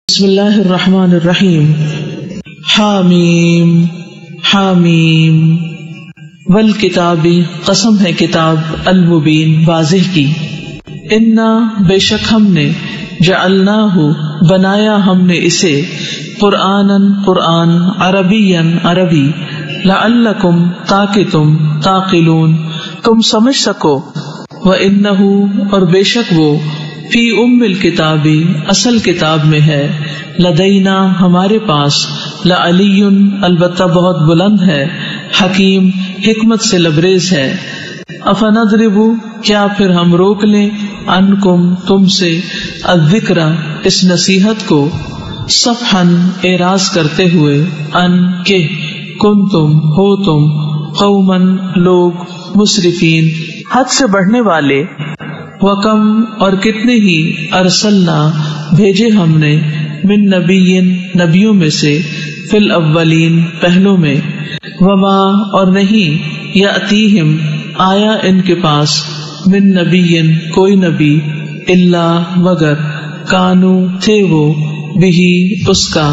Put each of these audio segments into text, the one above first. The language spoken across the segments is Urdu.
بسم اللہ الرحمن الرحیم حامیم حامیم والکتاب قسم ہے کتاب المبین واضح کی انا بے شک ہم نے جعلناہ بنایا ہم نے اسے قرآناً قرآن عربیاً عربی لعلکم تاکہ تم تعقلون تم سمجھ سکو وانہ اور بے شک وہ فی الکتاب اصل کتاب میں ہے لدینا ہمارے پاس لعلی البتہ بہت بلند ہے حکیم حکمت سے لبریز ہے افنضرب کیا پھر ہم روک لیں عنکم تم سے الذکر اس نصیحت کو صفحا اعراض کرتے ہوئے ان کہ کنتم ہو تم قوما لوگ مسرفین حد سے بڑھنے والے وکم اور کتنے ہی ارسلنا بھیجے ہم نے من نبیین نبیوں میں سے فی الاولین پہلوں میں وما اور نہیں یاتیہم آیا ان کے پاس من نبیین کوئی نبی الا مگر کانو تھے وہ بہی اس کا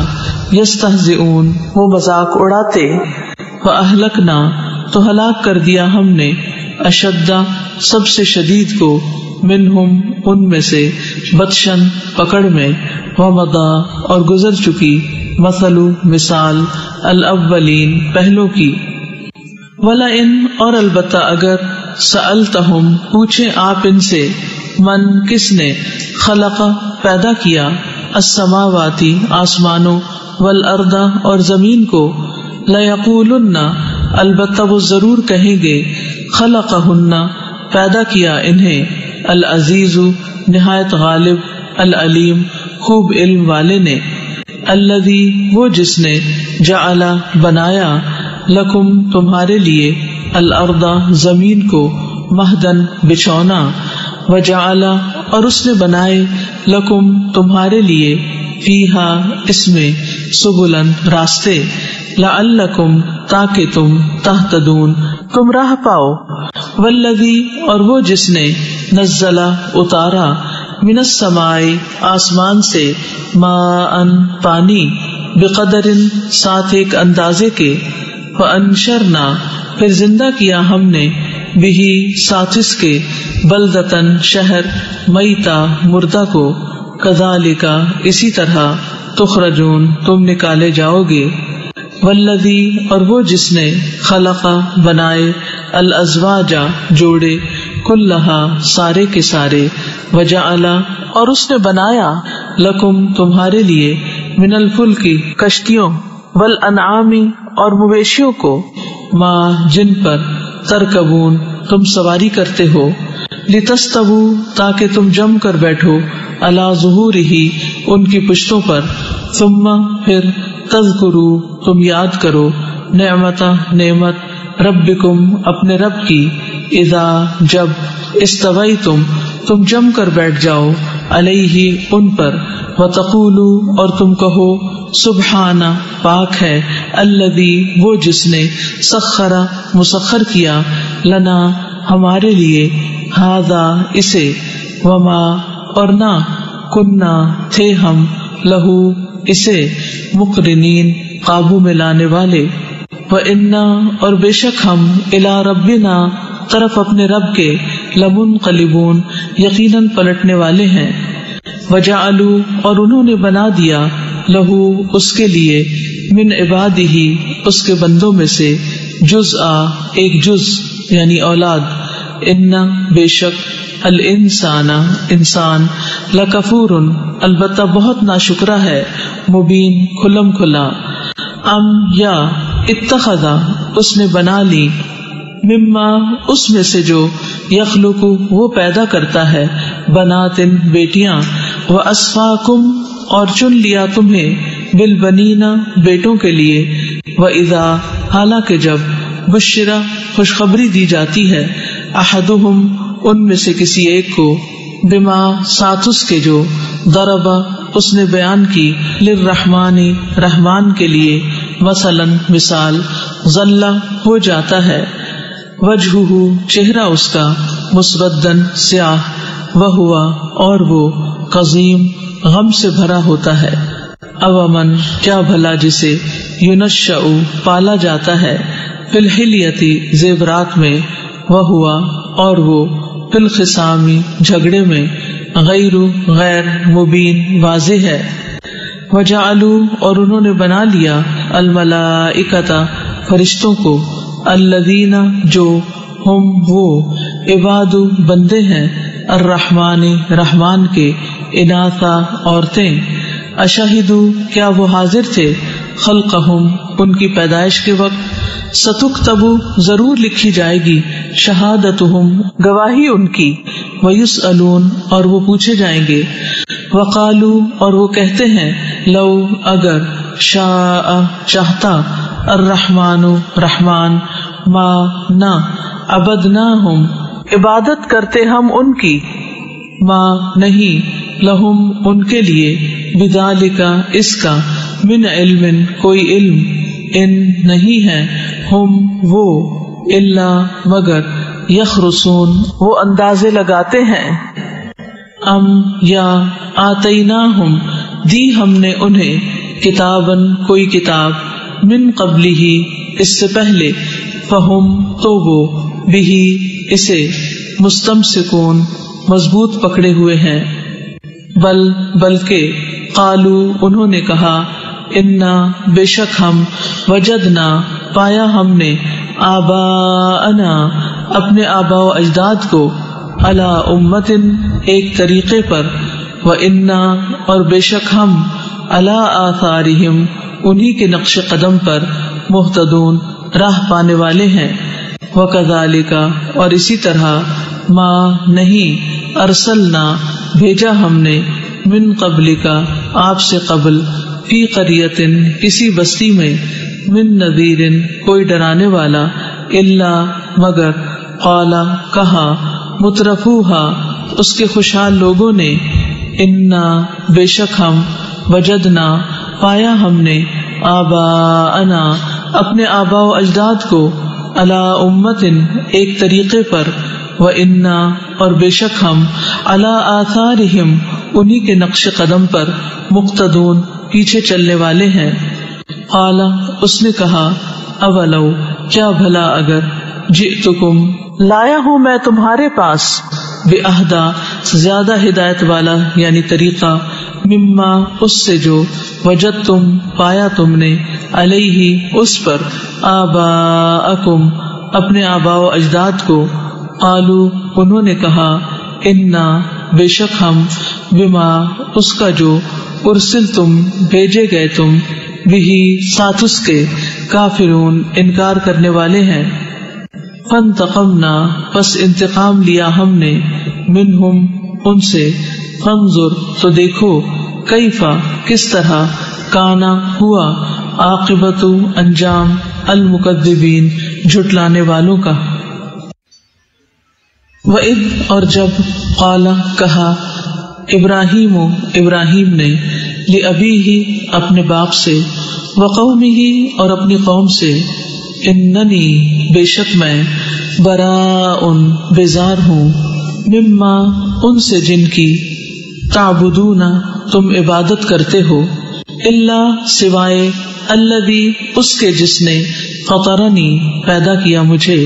یستہزئون وہ مذاق اڑاتے فاہلکنا تو ہلاک کر دیا ہم نے اشدہ سب سے شدید کو منہم ان میں سے بطشن پکڑ میں ومضا اور گزر چکی مثل مثال الاولین پہلوں کی ولئن اور البتہ اگر سألتہم پوچھیں آپ ان سے من کس نے خلق پیدا کیا السماواتی آسمانوں والارض اور زمین کو لیقولن البتہ وہ ضرور کہیں گے خلقہن پیدا کیا انہیں العزیز نہایت غالب العلیم خوب علم والے نے الذی وہ جس نے جعل بنایا لکم تمہارے لیے الارض زمین کو مہدن بچھونا وجعل اور اس نے بنائے لکم تمہارے لیے فیہا اس میں سبلن راستے لعلکم تاکہ تم تہتدون تم راہ پاؤ والذی اور وہ جس نے نزل اتارا من السماء آسمان سے ماء پانی بقدر ساتھ ایک اندازے کے فانشرنا پھر زندہ کیا ہم نے بہی ساتھ اس کے بلدتن شہر میتا مردہ کو کذالک اسی طرح تخرجون تم نکالے جاؤ گے والذی اور وہ جس نے خلق بنائے الازواج جوڑے کلہا سارے کے سارے وجعل اور اس نے بنایا لکم تمہارے لیے من الفلک کشتیوں والانعام اور مویشیوں کو ما جن پر ترکبون تم سواری کرتے ہو لتستووا تاکہ تم جم کر بیٹھو علی ظہورہ ان کی پشتوں پر ثم پھر تذکروا تم یاد کرو نعمت ربکم اپنے رب کی اذا جب استویتم تم جم کر بیٹھ جاؤ علیہ ان پر وتقولوا اور تم کہو سبحان پاک ہے الذی وہ جس نے سخر مسخر کیا لنا ہمارے لیے ھذا اسے وما اور نہ کننا تھے ہم لہو اسے مقرنین قابو میں لانے والے وَإِنَّا اور بے شک ہم إِلَىٰ رَبِّنَا طرف اپنے رب کے لَمُنْقَلِبُونَ یقیناً پلٹنے والے ہیں وَجَعَلُوا اور انہوں نے بنا دیا لہو اس کے لیے من عبادہ اس کے بندوں میں سے جزءا ایک جز یعنی اولاد ان بے شک الانسان انسان لکفور البتہ بہت ناشکرا ہے مبین کھلم کھلا ام یا اتخذا اس نے بنا لی مما اس میں سے جو یخلق وہ پیدا کرتا ہے بناتن بیٹیاں واسفاکم اور چن لیا تمہیں بالبنین بیٹوں کے لیے واذا حالانکہ جب بشرا خوشخبری دی جاتی ہے احدہم ان میں سے کسی ایک کو بما ساتھ اس کے جو ضربا اس نے بیان کی للرحمن رحمان کے لیے مثلاً مثال ظل ہو جاتا ہے وجہہ چہرہ اس کا مسودن سیاہ وہوا اور وہ قزیم غم سے بھرا ہوتا ہے اومن کیا بھلا جسے ینشأ پالا جاتا ہے فی الحلیتی زیورات میں وہوا اور وہ فی الخصام جھگڑے میں غیر مبین واضح ہے. وجعلوا اور انہوں نے بنا لیا الملائکۃ فرشتوں کو الذین جو ہم وہ عباد بندے ہیں الرحمن رحمان کے اناثا عورتیں اشہدوا کیا وہ حاضر تھے خلقہم ان کی پیدائش کے وقت ستکتب ضرور لکھی جائے گی شہادتہم گواہی ان کی ویسألون اور وہ پوچھے جائیں گے وقالوا اور وہ کہتے ہیں لو اگر شاء چاہتا الرحمن رحمان ما نہ عبدناہم عبادت کرتے ہم ان کی ما نہیں لہم ان کے لیے بذالک اس کا من علم کوئی علم ان نہیں ہے ہم وہ الا مگر یخرسون وہ اندازے لگاتے ہیں ام یا آتیناہم دی ہم نے انہیں کتابن کوئی کتاب من قبلہ اس سے پہلے فہم تو وہ بہی اسے مستمسکون مضبوط پکڑے ہوئے ہیں بلکہ قالو انہوں نے کہا انا بے شک ہم وجدنا پایا ہم نے آباءنا اپنے آباء و اجداد کو علی امتن ایک طریقے پر وانا اور بے شک ہم علی آثارہم انہی کے نقش قدم پر مہتدون راہ پانے والے ہیں. وکذالک اور اسی طرح ما نہیں ارسلنا بھیجا ہم نے من قبلک آپ سے قبل فی قریۃ کسی بستی میں من نذیر کوئی ڈرانے والا الا مگر قال کہا مترفوہا اس کے خوشحال لوگوں نے انا بے شک ہم وجدنا پایا ہم نے آباءنا اپنے آباء و اجداد کو علی امتن ایک طریقے پر وانا اور بے شک ہم علی آثارہم انہی کے نقش قدم پر مقتدون پیچھے چلنے والے ہیں. قال اس نے کہا اولو کیا بھلا اگر جئتکم لایا ہوں میں تمہارے پاس بأہدا زیادہ ہدایت والا یعنی طریقہ مما اس سے جو وجدتم پایا تم نے علیہ اس پر آباءکم اپنے آباء و اجداد کو. قالو انہوں نے کہا انا بے شک ہم بما اس کا جو ارسلتم بھیجے گئے تم بھی ساتھ اس کے کافرون انکار کرنے والے ہیں. فانتقمنا پس انتقام لیا ہم نے منہم ان سے فانظر تو دیکھو کیفا کس طرح کانا ہوا عاقبت انجام المکذبین جھٹلانے والوں کا. وَإِذْ اور جب قال کہا ابراہیم نے لأبیہ اپنے باپ سے وقومہ اور اپنی قوم سے اننی بے شک میں براء بیزار ہوں مما ان سے جن کی تعبدون تم عبادت کرتے ہو الا سوائے الذی اس کے جس نے فطرنی پیدا کیا مجھے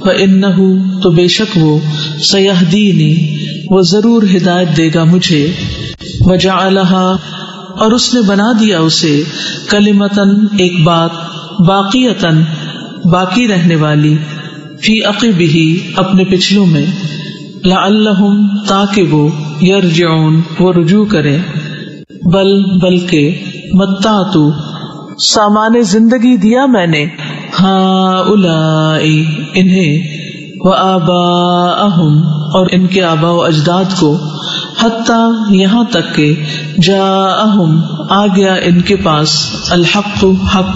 فإنہ تو بے شک وہ سیہدینی وہ ضرور ہدایت دے گا مجھے. وجعلہا اور اس نے بنا دیا اسے کلمتن ایک بات باقیتن باقی رہنے والی فی عقبہ اپنے پچھلوں میں لعلہم تاکہ وہ یرجعون وہ رجوع کریں. بلکہ متعت سامان زندگی دیا میں نے ہؤلاء انہیں وآباءہم اور ان کے آباء و اجداد کو حتی یہاں تک کہ جاءہم آ گیا ان کے پاس الحق حق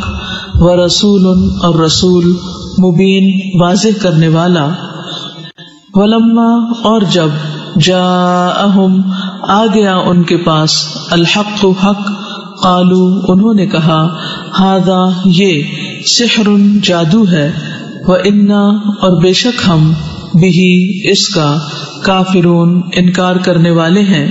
ورسول اور رسول مبین واضح کرنے والا. ولما اور جب جاءہم آ گیا ان کے پاس الحق حق قالو انہوں نے کہا ھذا یہ سحر جادو ہے وَإِنَّا اور بے شک ہم بِهِ اس کا کافرون انکار کرنے والے ہیں.